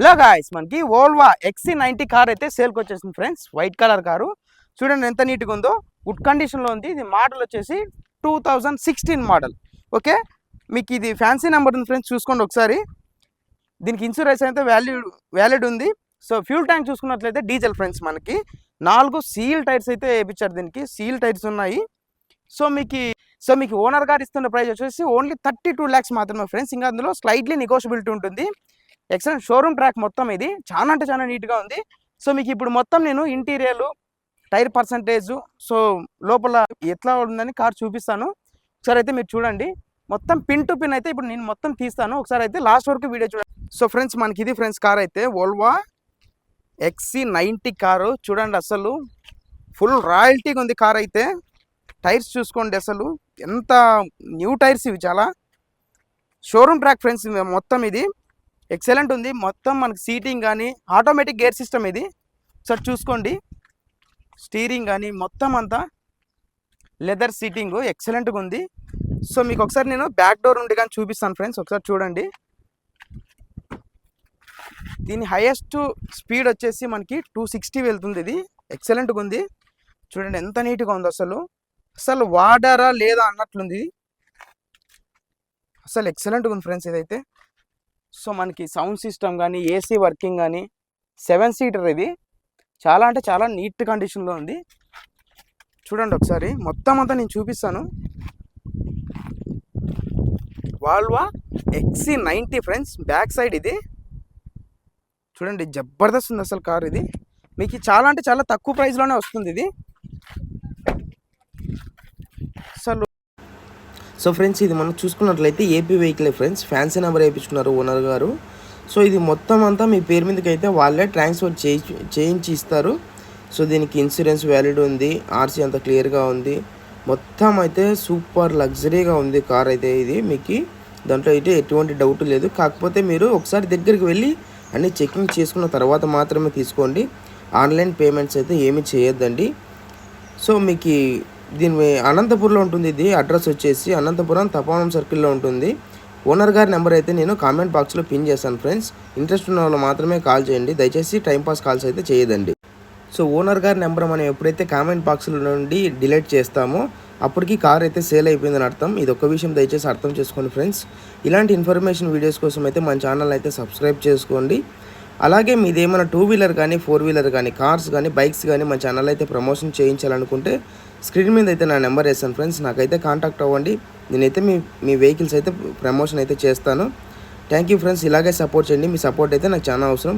Hello guys, మనకి వోల్వా XC90 car అయితే సేల్కి వచ్చేసింది ఫ్రెండ్స్. వైట్ కలర్ కారు చూడండి ఎంత నీట్గా ఉందో, గుడ్ కండిషన్లో ఉంది. ఇది మోడల్ వచ్చేసి 2016 మోడల్. ఓకే, మీకు ఇది ఫ్యాన్సీ నెంబర్ ఉంది ఫ్రెండ్స్, చూసుకోండి ఒకసారి. దీనికి ఇన్సూరెన్స్ అయితే వ్యాలిడ్ ఉంది. సో ఫ్యూల్ ట్యాంక్ చూసుకున్నట్లయితే డీజిల్ ఫ్రెండ్స్. మనకి 4 సీల్ టైర్స్ అయితే వేయించారు, దీనికి సీల్ టైర్స్ ఉన్నాయి. సో మీకు ఓనర్ గారు ఇస్తున్న ప్రైస్ వచ్చేసి ఓన్లీ 32 lakhs మాత్రమే ఫ్రెండ్స్. ఇంకా అందులో స్లైట్లీ నెగోషియబిలిటీ ఉంటుంది. ఎక్సలెంట్ షోరూమ్ ట్రాక్ మొత్తం ఇది, చాలా అంటే చాలా నీట్గా ఉంది. సో మీకు ఇప్పుడు మొత్తం నేను ఇంటీరియర్, టైర్ పర్సంటేజ్, సో లోపల ఎట్లా ఉందని కార్ చూపిస్తాను. ఒకసారి అయితే మీరు చూడండి. మొత్తం పిన్ టు పిన్ అయితే ఇప్పుడు నేను మొత్తం తీస్తాను. ఒకసారి అయితే లాస్ట్ వరకు వీడియో చూడండి. సో ఫ్రెండ్స్, మనకి ఇది ఫ్రెండ్స్ కార్ అయితే వోల్వా XC90 కారు. చూడండి అసలు ఫుల్ రాయల్టీగా ఉంది కార్ అయితే. టైర్స్ చూసుకోండి, అసలు ఎంత న్యూ టైర్స్ ఇవి, చాలా షోరూమ్ ట్రాక్ ఫ్రెండ్స్. మొత్తం ఇది ఎక్సలెంట్ ఉంది. మొత్తం మనకి సీటింగ్ కానీ ఆటోమేటిక్ గేర్ సిస్టమ్ ఇది. ఒకసారి చూసుకోండి, స్టీరింగ్ కానీ మొత్తం అంతా లెదర్ సీటింగ్ ఎక్సలెంట్గా ఉంది. సో మీకు ఒకసారి నేను బ్యాక్ డోర్ నుండి కానీ చూపిస్తాను ఫ్రెండ్స్, ఒకసారి చూడండి. దీని హైయెస్ట్ స్పీడ్ వచ్చేసి మనకి 260 వెళ్తుంది. ఇది ఎక్సలెంట్గా ఉంది. చూడండి ఎంత నీట్గా ఉంది, అసలు వాడారా లేదా అన్నట్లుంది. అసలు ఎక్సలెంట్గా ఉంది ఫ్రెండ్స్ ఇదైతే. సో మనకి సౌండ్ సిస్టమ్ కానీ ఏసీ వర్కింగ్ కానీ 7 సీటర్ ఇది, చాలా అంటే చాలా నీట్ కండిషన్లో ఉంది. చూడండి ఒకసారి మొత్తం అంతా నేను చూపిస్తాను. వోల్వా XC90 ఫ్రెండ్స్, బ్యాక్ సైడ్ ఇది చూడండి, జబర్దస్త్ ఉంది అసలు కార్ ఇది. మీకు చాలా అంటే చాలా తక్కువ ప్రైస్లోనే వస్తుంది ఇది అసలు. సో ఫ్రెండ్స్, ఇది మనం చూసుకున్నట్లయితే ఏపీ వెహికలే ఫ్రెండ్స్. ఫ్యాన్సీ నెంబర్ వేయించుకున్నారు ఓనర్ గారు. సో ఇది మొత్తం అంతా మీ పేరు మీదకి అయితే వాళ్ళే ట్రాన్స్ఫర్ చేయించి ఇస్తారు. సో దీనికి ఇన్సూరెన్స్ వ్యాలిడ్ ఉంది, ఆర్సీ అంతా క్లియర్గా ఉంది. మొత్తం అయితే సూపర్ లగ్జరీగా ఉంది కార్ అయితే ఇది. మీకు దాంట్లో అయితే ఎటువంటి డౌట్ లేదు. కాకపోతే మీరు ఒకసారి దగ్గరికి వెళ్ళి అన్నీ చెకింగ్ చేసుకున్న తర్వాత మాత్రమే తీసుకోండి. ఆన్లైన్ పేమెంట్స్ అయితే ఏమీ చేయొద్దండి. సో మీకు దీని అనంతపూర్లో ఉంటుంది. ఇది అడ్రస్ వచ్చేసి అనంతపురం తపానం సర్కిల్లో ఉంటుంది. ఓనర్ గారి నెంబర్ అయితే నేను కామెంట్ బాక్స్లో పిన్ చేస్తాను ఫ్రెండ్స్. ఇంట్రెస్ట్ ఉన్న వాళ్ళు మాత్రమే కాల్ చేయండి, దయచేసి టైంపాస్ కాల్స్ అయితే చేయదండి. సో ఓనర్ గారి నెంబర్ మనం ఎప్పుడైతే కామెంట్ బాక్స్లో నుండి డిలీట్ చేస్తామో అప్పటికి కార్ అయితే సేల్ అయిపోయిందని అర్థం. ఇది ఒక విషయం దయచేసి అర్థం చేసుకోండి ఫ్రెండ్స్. ఇలాంటి ఇన్ఫర్మేషన్ వీడియోస్ కోసం అయితే మన ఛానల్ అయితే సబ్స్క్రైబ్ చేసుకోండి. అలాగే మీదేమైనా 2 వీలర్ కానీ 4 వీలర్ కానీ కార్స్ కానీ బైక్స్ కానీ మన ఛానల్ అయితే ప్రమోషన్ చేయించాలనుకుంటే స్క్రీన్ మీద అయితే నా నెంబర్ వేస్తాను ఫ్రెండ్స్, నాకైతే కాంటాక్ట్ అవ్వండి. నేనైతే మీ వెహికల్స్ అయితే ప్రమోషన్ అయితే చేస్తాను. థ్యాంక్ యూ ఫ్రెండ్స్, ఇలాగే సపోర్ట్ చేయండి. మీ సపోర్ట్ అయితే నాకు చాలా అవసరం.